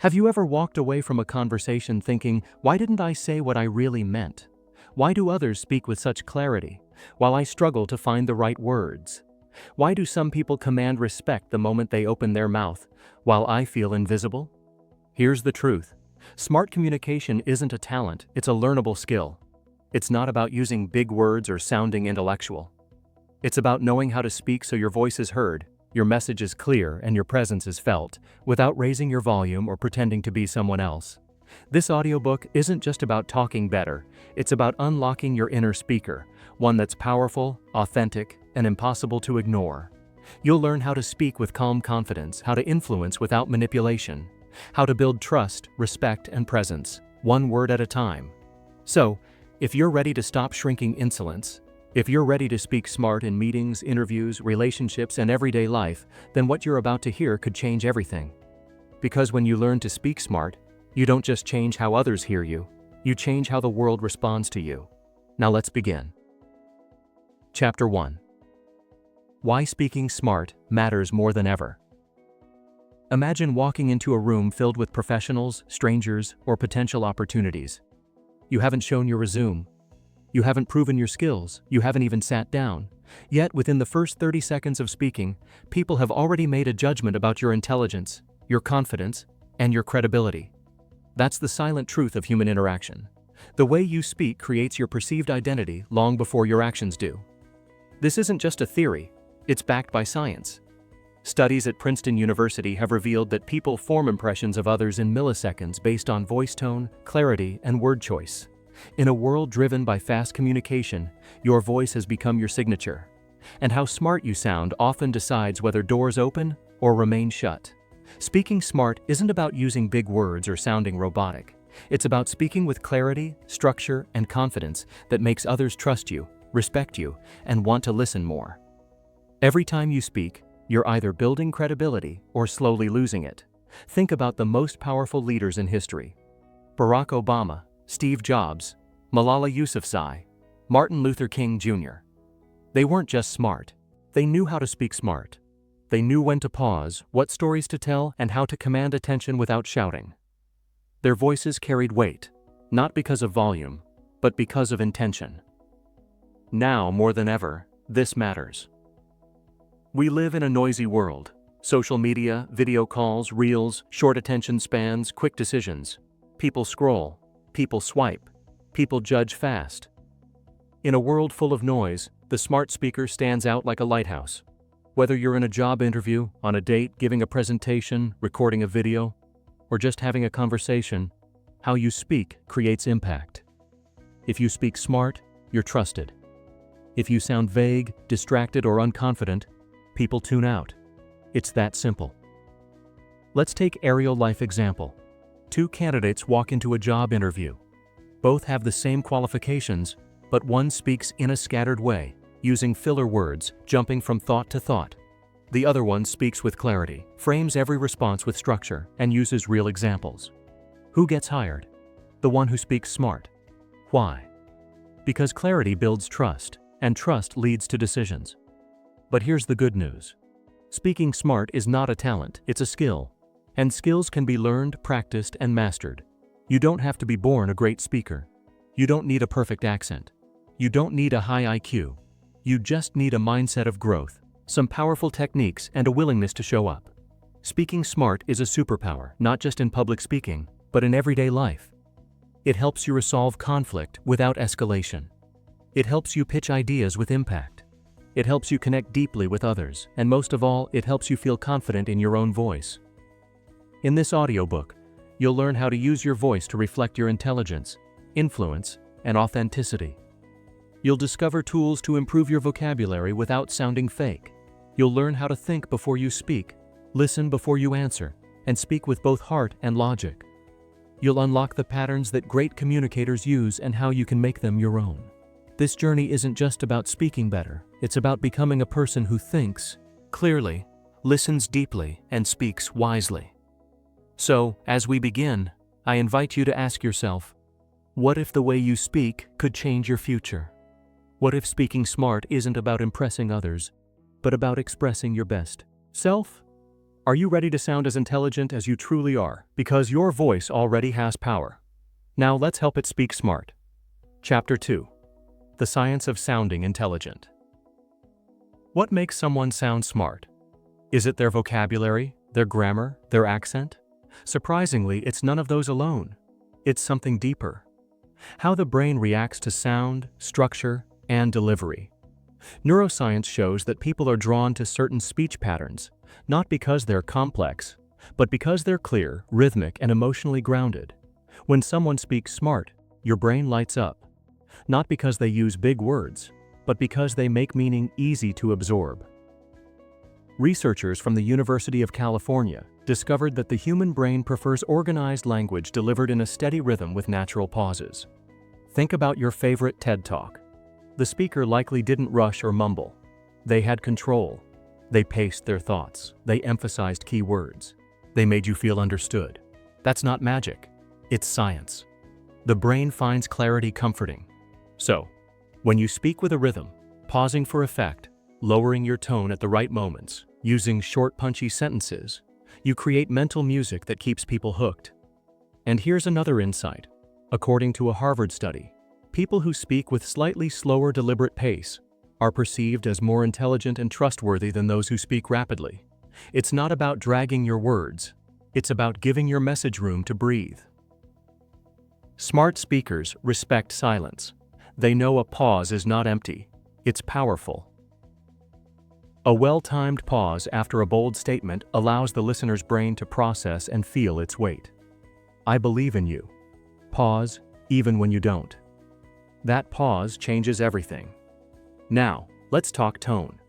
Have you ever walked away from a conversation thinking, why didn't I say what I really meant? Why do others speak with such clarity, while I struggle to find the right words? Why do some people command respect the moment they open their mouth, while I feel invisible? Here's the truth. Smart communication isn't a talent, it's a learnable skill. It's not about using big words or sounding intellectual. It's about knowing how to speak so your voice is heard, your message is clear, and your presence is felt, without raising your volume or pretending to be someone else. This audiobook isn't just about talking better, it's about unlocking your inner speaker, one that's powerful, authentic, and impossible to ignore. You'll learn how to speak with calm confidence, how to influence without manipulation, how to build trust, respect, and presence, one word at a time. So, if you're ready to stop shrinking insolence, if you're ready to speak smart in meetings, interviews, relationships, and everyday life, then what you're about to hear could change everything. Because when you learn to speak smart, you don't just change how others hear you, you change how the world responds to you. Now let's begin. Chapter 1. Why speaking smart matters more than ever. Imagine walking into a room filled with professionals, strangers, or potential opportunities. You haven't shown your resume. You haven't proven your skills, you haven't even sat down. Yet within the first 30 seconds of speaking, people have already made a judgment about your intelligence, your confidence, and your credibility. That's the silent truth of human interaction. The way you speak creates your perceived identity long before your actions do. This isn't just a theory, it's backed by science. Studies at Princeton University have revealed that people form impressions of others in milliseconds based on voice tone, clarity, and word choice. In a world driven by fast communication, your voice has become your signature. And how smart you sound often decides whether doors open or remain shut. Speaking smart isn't about using big words or sounding robotic. It's about speaking with clarity, structure, and confidence that makes others trust you, respect you, and want to listen more. Every time you speak, you're either building credibility or slowly losing it. Think about the most powerful leaders in history: Barack Obama, Steve Jobs, Malala Yousafzai, Martin Luther King Jr. They weren't just smart. They knew how to speak smart. They knew when to pause, what stories to tell, and how to command attention without shouting. Their voices carried weight, not because of volume, but because of intention. Now, more than ever, this matters. We live in a noisy world. Social media, video calls, reels, short attention spans, quick decisions. People scroll. People swipe. People judge fast. In a world full of noise, the smart speaker stands out like a lighthouse. Whether you're in a job interview, on a date, giving a presentation, recording a video, or just having a conversation, how you speak creates impact. If you speak smart, you're trusted. If you sound vague, distracted, or unconfident, people tune out. It's that simple. Let's take a real-life example. Two candidates walk into a job interview. Both have the same qualifications, but one speaks in a scattered way, using filler words, jumping from thought to thought. The other one speaks with clarity, frames every response with structure, and uses real examples. Who gets hired? The one who speaks smart. Why? Because clarity builds trust, and trust leads to decisions. But here's the good news. Speaking smart is not a talent, it's a skill. And skills can be learned, practiced, and mastered. You don't have to be born a great speaker. You don't need a perfect accent. You don't need a high IQ. You just need a mindset of growth, some powerful techniques, and a willingness to show up. Speaking smart is a superpower, not just in public speaking, but in everyday life. It helps you resolve conflict without escalation. It helps you pitch ideas with impact. It helps you connect deeply with others, and most of all, it helps you feel confident in your own voice. In this audiobook, you'll learn how to use your voice to reflect your intelligence, influence, and authenticity. You'll discover tools to improve your vocabulary without sounding fake. You'll learn how to think before you speak, listen before you answer, and speak with both heart and logic. You'll unlock the patterns that great communicators use and how you can make them your own. This journey isn't just about speaking better, it's about becoming a person who thinks clearly, listens deeply, and speaks wisely. So, as we begin, I invite you to ask yourself, what if the way you speak could change your future? What if speaking smart isn't about impressing others, but about expressing your best self? Are you ready to sound as intelligent as you truly are? Because your voice already has power. Now let's help it speak smart. Chapter 2. The Science of Sounding Intelligent. What makes someone sound smart? Is it their vocabulary, their grammar, their accent? Surprisingly, it's none of those alone. It's something deeper. How the brain reacts to sound, structure, and delivery. Neuroscience shows that people are drawn to certain speech patterns, not because they're complex, but because they're clear, rhythmic, and emotionally grounded. When someone speaks smart, your brain lights up. Not because they use big words, but because they make meaning easy to absorb. Researchers from the University of California discovered that the human brain prefers organized language delivered in a steady rhythm with natural pauses. Think about your favorite TED Talk. The speaker likely didn't rush or mumble. They had control. They paced their thoughts. They emphasized key words. They made you feel understood. That's not magic. It's science. The brain finds clarity comforting. So, when you speak with a rhythm, pausing for effect, lowering your tone at the right moments, using short, punchy sentences, you create mental music that keeps people hooked. And here's another insight. According to a Harvard study, people who speak with slightly slower, deliberate pace are perceived as more intelligent and trustworthy than those who speak rapidly. It's not about dragging your words. It's about giving your message room to breathe. Smart speakers respect silence. They know a pause is not empty. It's powerful. A well-timed pause after a bold statement allows the listener's brain to process and feel its weight. I believe in you. Pause, even when you don't. That pause changes everything. Now, let's talk tone.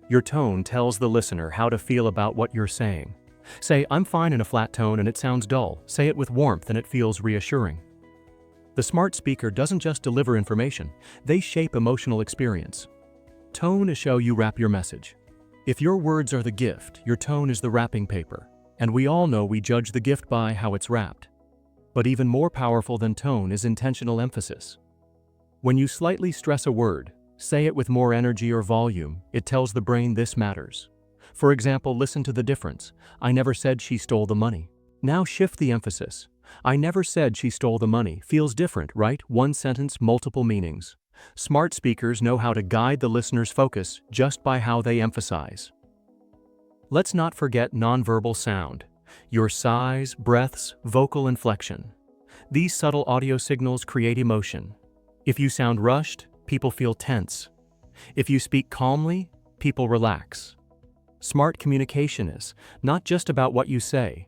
Your tone tells the listener how to feel about what you're saying. Say, I'm fine in a flat tone and it sounds dull. Say it with warmth and it feels reassuring. The smart speaker doesn't just deliver information, they shape emotional experience. Tone is how you wrap your message. If your words are the gift, your tone is the wrapping paper. And we all know we judge the gift by how it's wrapped. But even more powerful than tone is intentional emphasis. When you slightly stress a word, say it with more energy or volume, it tells the brain this matters. For example, listen to the difference. I never said she stole the money. Now shift the emphasis. I never said she stole the money. Feels different, right? One sentence, multiple meanings. Smart speakers know how to guide the listener's focus just by how they emphasize. Let's not forget nonverbal sound. Your sighs, breaths, vocal inflection. These subtle audio signals create emotion. If you sound rushed, people feel tense. If you speak calmly, people relax. Smart communication is not just about what you say.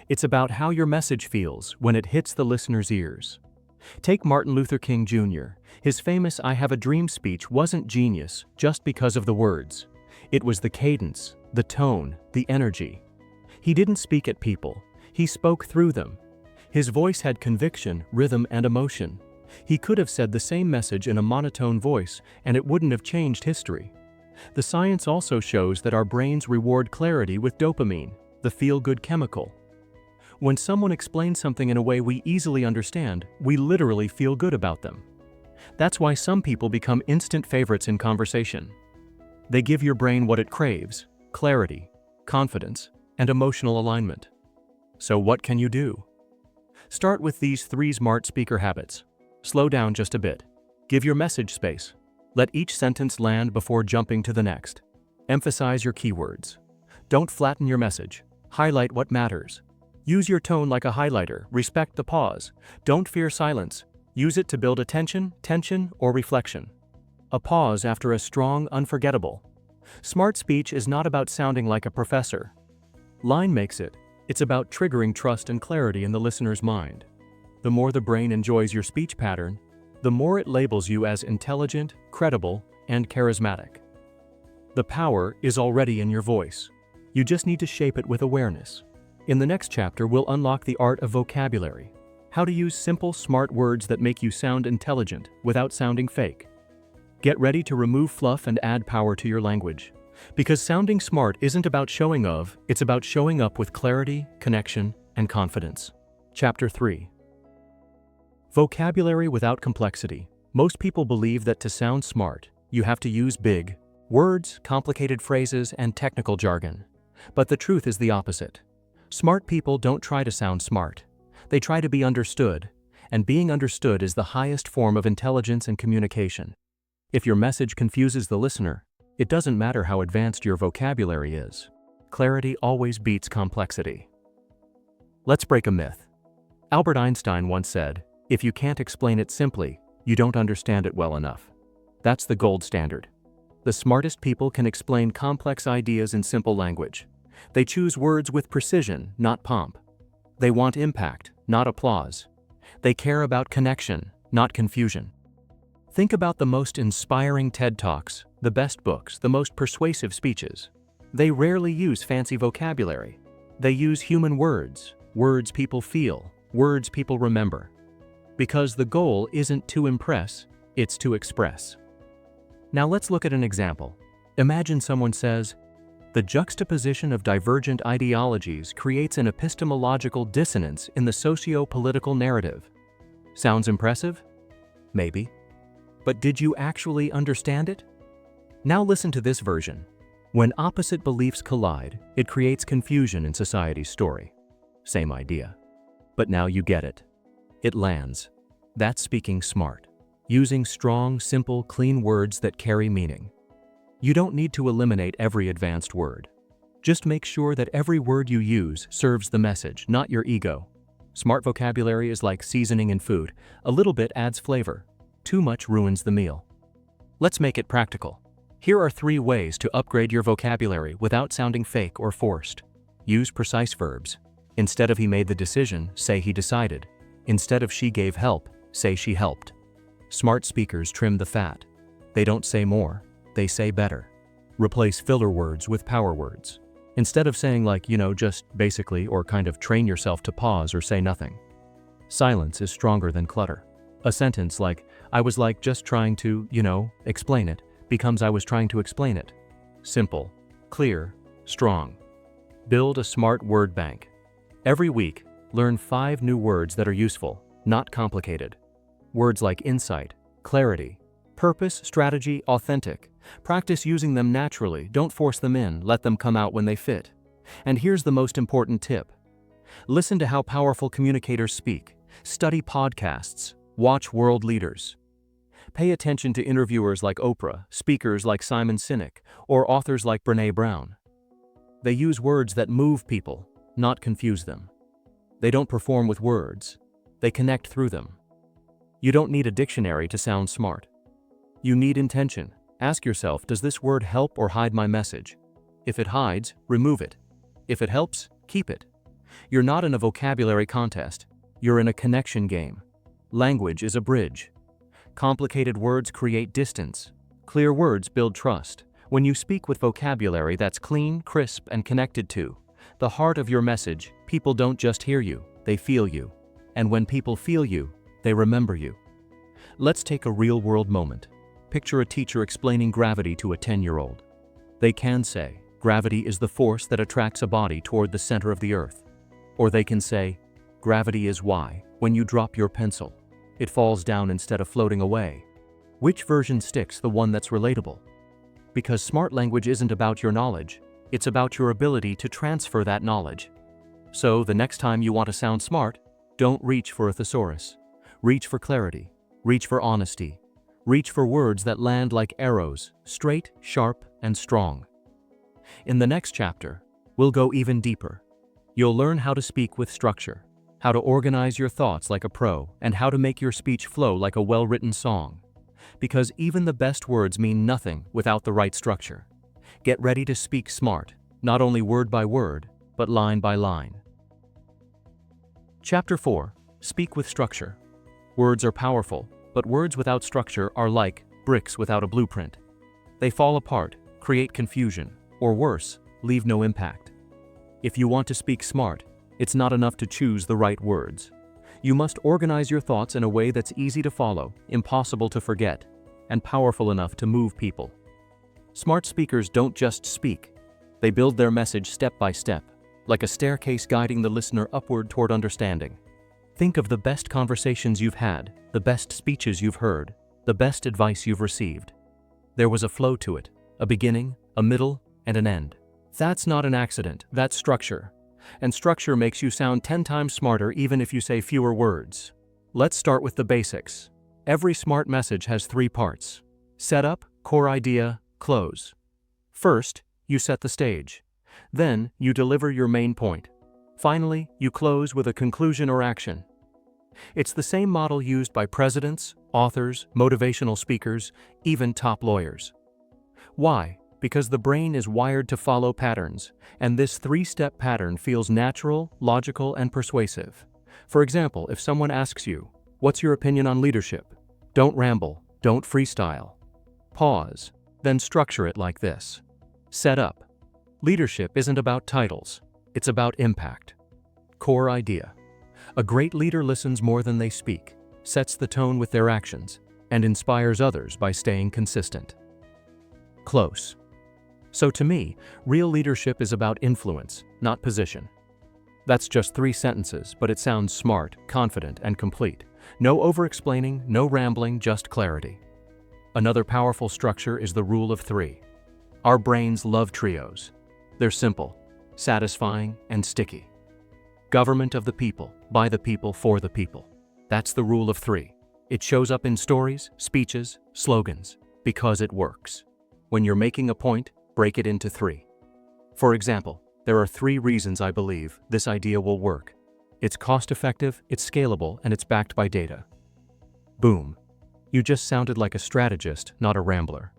It's about how your message feels when it hits the listener's ears. Take Martin Luther King Jr. His famous I Have a Dream speech wasn't genius just because of the words. It was the cadence, the tone, the energy. He didn't speak at people. He spoke through them. His voice had conviction, rhythm, and emotion. He could have said the same message in a monotone voice, and it wouldn't have changed history. The science also shows that our brains reward clarity with dopamine, the feel-good chemical. When someone explains something in a way we easily understand, we literally feel good about them. That's why some people become instant favorites in conversation. They give your brain what it craves: clarity, confidence, and emotional alignment. So what can you do? Start with these 3 smart speaker habits. Slow down just a bit. Give your message space. Let each sentence land before jumping to the next. Emphasize your keywords. Don't flatten your message. Highlight what matters. Use your tone like a highlighter. Respect the pause. Don't fear silence. Use it to build attention, tension, or reflection. A pause after a strong, unforgettable. Smart speech is not about sounding like a professor. Line makes it. It's about triggering trust and clarity in the listener's mind. The more the brain enjoys your speech pattern, the more it labels you as intelligent, credible, and charismatic. The power is already in your voice. You just need to shape it with awareness. In the next chapter, we'll unlock the art of vocabulary. How to use simple, smart words that make you sound intelligent without sounding fake. Get ready to remove fluff and add power to your language. Because sounding smart isn't about showing off, it's about showing up with clarity, connection, and confidence. Chapter 3. Vocabulary without complexity. Most people believe that to sound smart, you have to use big words, complicated phrases, and technical jargon. But the truth is the opposite. Smart people don't try to sound smart. They try to be understood, and being understood is the highest form of intelligence and communication. If your message confuses the listener, it doesn't matter how advanced your vocabulary is. Clarity always beats complexity. Let's break a myth. Albert Einstein once said, "If you can't explain it simply, you don't understand it well enough." That's the gold standard. The smartest people can explain complex ideas in simple language. They choose words with precision, not pomp. They want impact, not applause. They care about connection, not confusion. Think about the most inspiring TED Talks, the best books, the most persuasive speeches. They rarely use fancy vocabulary. They use human words, words people feel, words people remember. Because the goal isn't to impress, it's to express. Now let's look at an example. Imagine someone says, "The juxtaposition of divergent ideologies creates an epistemological dissonance in the socio-political narrative." Sounds impressive? Maybe. But did you actually understand it? Now listen to this version. When opposite beliefs collide, it creates confusion in society's story. Same idea. But now you get it. It lands. That's speaking smart. Using strong, simple, clean words that carry meaning. You don't need to eliminate every advanced word. Just make sure that every word you use serves the message, not your ego. Smart vocabulary is like seasoning in food. A little bit adds flavor. Too much ruins the meal. Let's make it practical. Here are 3 ways to upgrade your vocabulary without sounding fake or forced. Use precise verbs. Instead of "he made the decision," say "he decided." Instead of "she gave help," say "she helped." Smart speakers trim the fat. They don't say more, they say better. Replace filler words with power words. Instead of saying just basically or kind of, train yourself to pause or say nothing. Silence is stronger than clutter. A sentence like, "I was just trying to, explain it," becomes "I was trying to explain it." Simple, clear, strong. Build a smart word bank. Every week, learn 5 new words that are useful, not complicated. Words like insight, clarity, purpose, strategy, authentic. Practice using them naturally, don't force them in, let them come out when they fit. And here's the most important tip. Listen to how powerful communicators speak. Study podcasts. Watch world leaders. Pay attention to interviewers like Oprah, speakers like Simon Sinek, or authors like Brené Brown. They use words that move people, not confuse them. They don't perform with words. They connect through them. You don't need a dictionary to sound smart. You need intention. Ask yourself, does this word help or hide my message? If it hides, remove it. If it helps, keep it. You're not in a vocabulary contest. You're in a connection game. Language is a bridge. Complicated words create distance. Clear words build trust. When you speak with vocabulary that's clean, crisp, and connected to the heart of your message, people don't just hear you, they feel you. And when people feel you, they remember you. Let's take a real-world moment. Picture a teacher explaining gravity to a 10-year-old. They can say, "Gravity is the force that attracts a body toward the center of the earth." Or they can say, "Gravity is why, when you drop your pencil, it falls down instead of floating away." Which version sticks? The one that's relatable. Because smart language isn't about your knowledge, it's about your ability to transfer that knowledge. So the next time you want to sound smart, don't reach for a thesaurus. Reach for clarity. Reach for honesty. Reach for words that land like arrows, straight, sharp, and strong. In the next chapter, we'll go even deeper. You'll learn how to speak with structure, how to organize your thoughts like a pro, and how to make your speech flow like a well-written song. Because even the best words mean nothing without the right structure. Get ready to speak smart, not only word by word, but line by line. Chapter 4. Speak with structure. Words are powerful, but words without structure are like bricks without a blueprint. They fall apart, create confusion, or worse, leave no impact. If you want to speak smart, it's not enough to choose the right words. You must organize your thoughts in a way that's easy to follow, impossible to forget, and powerful enough to move people. Smart speakers don't just speak. They build their message step by step, like a staircase guiding the listener upward toward understanding. Think of the best conversations you've had, the best speeches you've heard, the best advice you've received. There was a flow to it, a beginning, a middle, and an end. That's not an accident, that's structure. And structure makes you sound 10 times smarter even if you say fewer words. Let's start with the basics. Every smart message has 3 parts: setup, core idea, close. First, you set the stage. Then, you deliver your main point. Finally, you close with a conclusion or action. It's the same model used by presidents, authors, motivational speakers, even top lawyers. Why? Because the brain is wired to follow patterns, and this 3-step pattern feels natural, logical, and persuasive. For example, if someone asks you, "What's your opinion on leadership?" Don't ramble, don't freestyle. Pause, then structure it like this. Set up. Leadership isn't about titles, it's about impact. Core idea. A great leader listens more than they speak, sets the tone with their actions, and inspires others by staying consistent. Close. So to me, real leadership is about influence, not position. That's just 3 sentences, but it sounds smart, confident, and complete. No over-explaining, no rambling, just clarity. Another powerful structure is the rule of 3. Our brains love trios. They're simple, satisfying, and sticky. Government of the people, by the people, for the people. That's the rule of 3. It shows up in stories, speeches, slogans, because it works. When you're making a point, break it into 3. For example, there are 3 reasons I believe this idea will work. It's cost-effective, it's scalable, and it's backed by data. Boom. You just sounded like a strategist, not a rambler.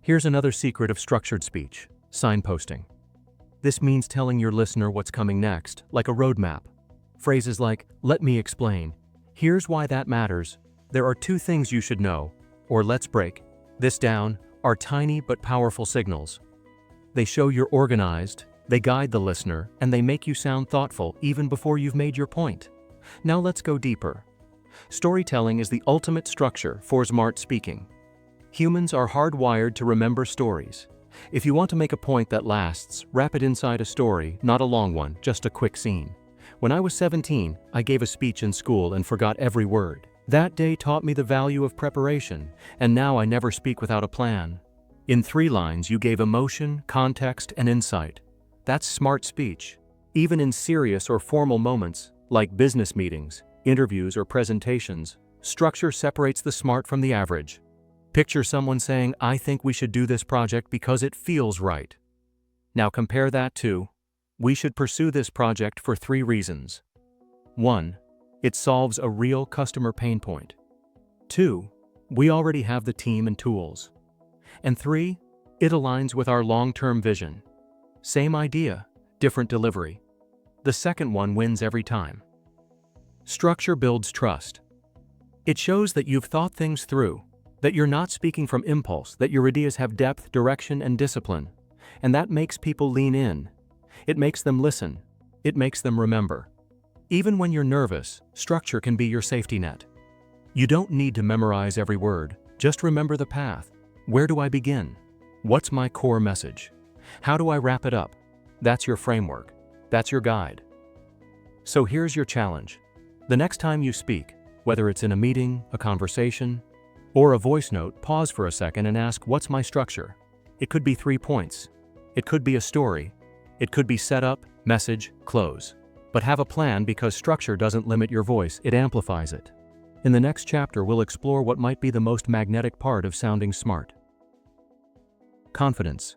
Here's another secret of structured speech: signposting. This means telling your listener what's coming next, like a roadmap. Phrases like, "Let me explain," "Here's why that matters," "There are 2 things you should know," or "Let's break this down," are tiny but powerful signals. They show you're organized, they guide the listener, and they make you sound thoughtful even before you've made your point. Now let's go deeper. Storytelling is the ultimate structure for smart speaking. Humans are hardwired to remember stories. If you want to make a point that lasts, wrap it inside a story, not a long one, just a quick scene. When I was 17, I gave a speech in school and forgot every word. That day taught me the value of preparation, and now I never speak without a plan. In 3 lines, you gave emotion, context, and insight. That's smart speech. Even in serious or formal moments, like business meetings, interviews, or presentations, structure separates the smart from the average. Picture someone saying, "I think we should do this project because it feels right." Now compare that to, "We should pursue this project for 3 reasons. 1. It solves a real customer pain point. 2. We already have the team and tools. And 3. It aligns with our long-term vision." Same idea, different delivery. The second one wins every time. Structure builds trust. It shows that you've thought things through, that you're not speaking from impulse, that your ideas have depth, direction, and discipline. And that makes people lean in. It makes them listen. It makes them remember. Even when you're nervous, structure can be your safety net. You don't need to memorize every word, just remember the path. Where do I begin? What's my core message? How do I wrap it up? That's your framework. That's your guide. So here's your challenge. The next time you speak, whether it's in a meeting, a conversation, or a voice note, pause for a second and ask, "What's my structure?" It could be 3 points. It could be a story. It could be setup, message, close. But have a plan, because structure doesn't limit your voice, it amplifies it. In the next chapter, we'll explore what might be the most magnetic part of sounding smart. Confidence.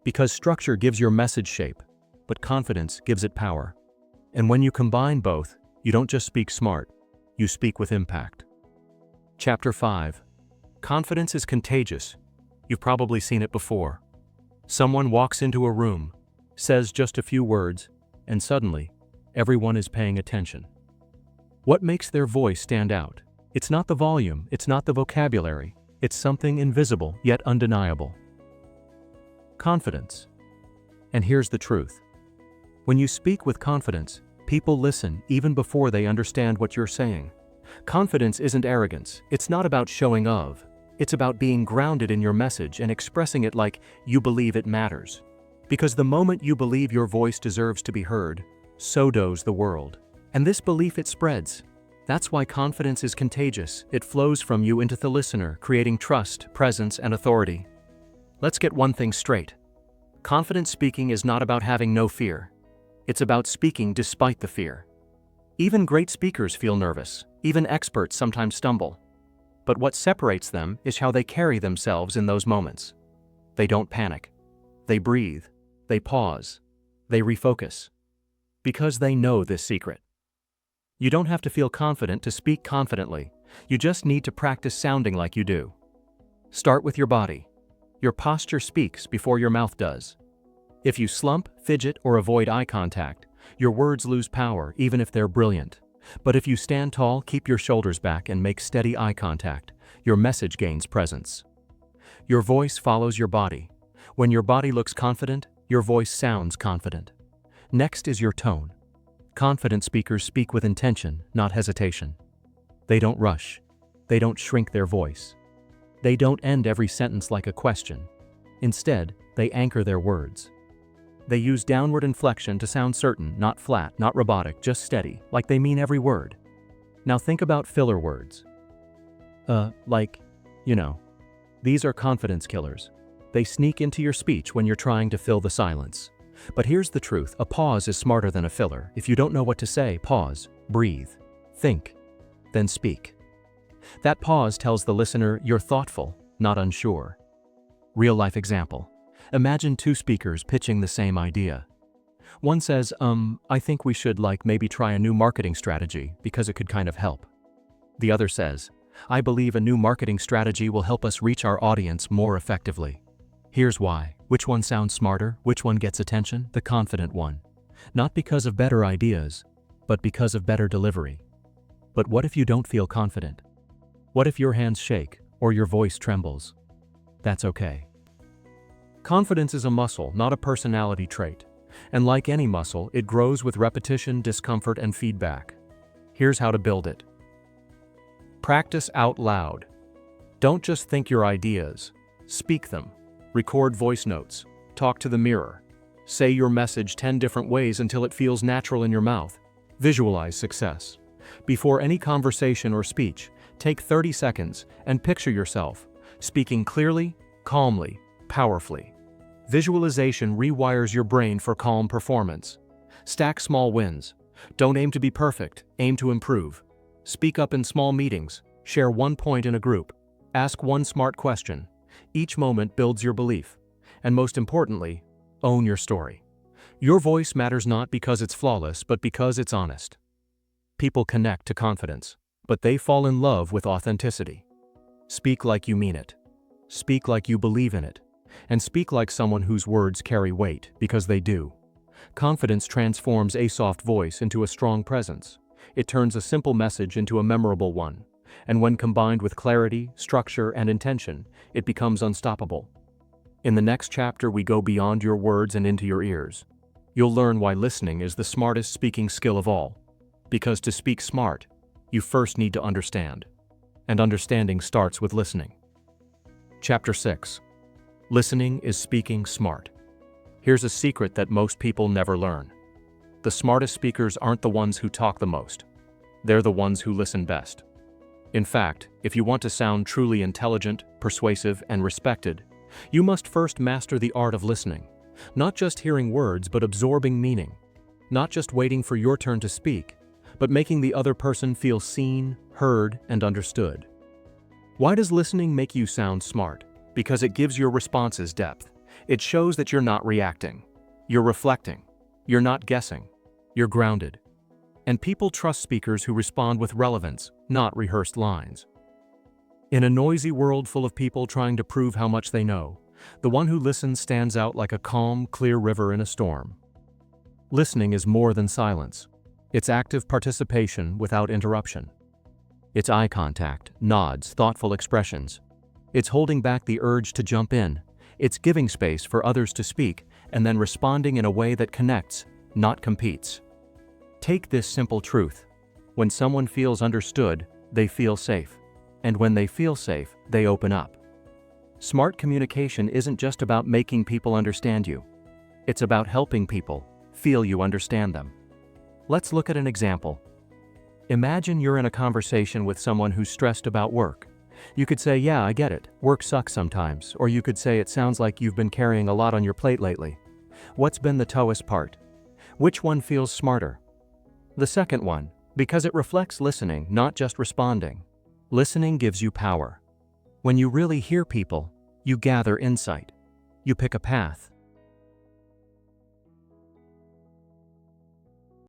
Because structure gives your message shape, but confidence gives it power. And when you combine both, you don't just speak smart, you speak with impact. Chapter 5. Confidence is contagious. You've probably seen it before. Someone walks into a room, says just a few words, and suddenly, everyone is paying attention. What makes their voice stand out? It's not the volume, it's not the vocabulary, it's something invisible yet undeniable. Confidence. And here's the truth. When you speak with confidence, people listen even before they understand what you're saying. Confidence isn't arrogance, it's not about showing off. It's about being grounded in your message and expressing it like you believe it matters. Because the moment you believe your voice deserves to be heard, so does the world. And this belief, it spreads. That's why confidence is contagious. It flows from you into the listener, creating trust, presence, and authority. Let's get one thing straight. Confident speaking is not about having no fear. It's about speaking despite the fear. Even great speakers feel nervous. Even experts sometimes stumble. But what separates them is how they carry themselves in those moments. They don't panic. They breathe. They pause. They refocus. Because they know this secret. You don't have to feel confident to speak confidently. You just need to practice sounding like you do. Start with your body. Your posture speaks before your mouth does. If you slump, fidget, or avoid eye contact, your words lose power even if they're brilliant. But if you stand tall, keep your shoulders back, and make steady eye contact, your message gains presence. Your voice follows your body. When your body looks confident, your voice sounds confident. Next is your tone. Confident speakers speak with intention, not hesitation. They don't rush. They don't shrink their voice. They don't end every sentence like a question. Instead, they anchor their words. They use downward inflection to sound certain, not flat, not robotic, just steady, like they mean every word. Now think about filler words. These are confidence killers. They sneak into your speech when you're trying to fill the silence. But here's the truth, a pause is smarter than a filler. If you don't know what to say, pause, breathe, think, then speak. That pause tells the listener you're thoughtful, not unsure. Real-life example. Imagine two speakers pitching the same idea. One says, I think we should maybe try a new marketing strategy because it could kind of help. The other says, I believe a new marketing strategy will help us reach our audience more effectively. Here's why. Which one sounds smarter? Which one gets attention? The confident one. Not because of better ideas, but because of better delivery. But what if you don't feel confident? What if your hands shake or your voice trembles? That's okay. Confidence is a muscle, not a personality trait. And like any muscle, it grows with repetition, discomfort, and feedback. Here's how to build it. Practice out loud. Don't just think your ideas. Speak them. Record voice notes. Talk to the mirror. Say your message 10 different ways until it feels natural in your mouth. Visualize success. Before any conversation or speech, take 30 seconds and picture yourself speaking clearly, calmly, powerfully. Visualization rewires your brain for calm performance. Stack small wins. Don't aim to be perfect, aim to improve. Speak up in small meetings. Share one point in a group. Ask one smart question. Each moment builds your belief. And most importantly, own your story. Your voice matters not because it's flawless, but because it's honest. People connect to confidence, but they fall in love with authenticity. Speak like you mean it. Speak like you believe in it. And speak like someone whose words carry weight, because they do. Confidence transforms a soft voice into a strong presence. It turns a simple message into a memorable one. And when combined with clarity, structure, and intention, it becomes unstoppable. In the next chapter, we go beyond your words and into your ears. You'll learn why listening is the smartest speaking skill of all. Because to speak smart, you first need to understand. And understanding starts with listening. Chapter 6. Listening is speaking smart. Here's a secret that most people never learn. The smartest speakers aren't the ones who talk the most. They're the ones who listen best. In fact, if you want to sound truly intelligent, persuasive, and respected, you must first master the art of listening. Not just hearing words, but absorbing meaning. Not just waiting for your turn to speak, but making the other person feel seen, heard, and understood. Why does listening make you sound smart? Because it gives your responses depth. It shows that you're not reacting. You're reflecting. You're not guessing. You're grounded. And people trust speakers who respond with relevance, not rehearsed lines. In a noisy world full of people trying to prove how much they know, the one who listens stands out like a calm, clear river in a storm. Listening is more than silence. It's active participation without interruption. It's eye contact, nods, thoughtful expressions. It's holding back the urge to jump in. It's giving space for others to speak and then responding in a way that connects, not competes. Take this simple truth. When someone feels understood, they feel safe. And when they feel safe, they open up. Smart communication isn't just about making people understand you. It's about helping people feel you understand them. Let's look at an example. Imagine you're in a conversation with someone who's stressed about work. You could say, yeah, I get it. Work sucks sometimes. Or you could say, it sounds like you've been carrying a lot on your plate lately. What's been the toughest part? Which one feels smarter? The second one, because it reflects listening, not just responding. Listening gives you power. When you really hear people, you gather insight. You pick a path.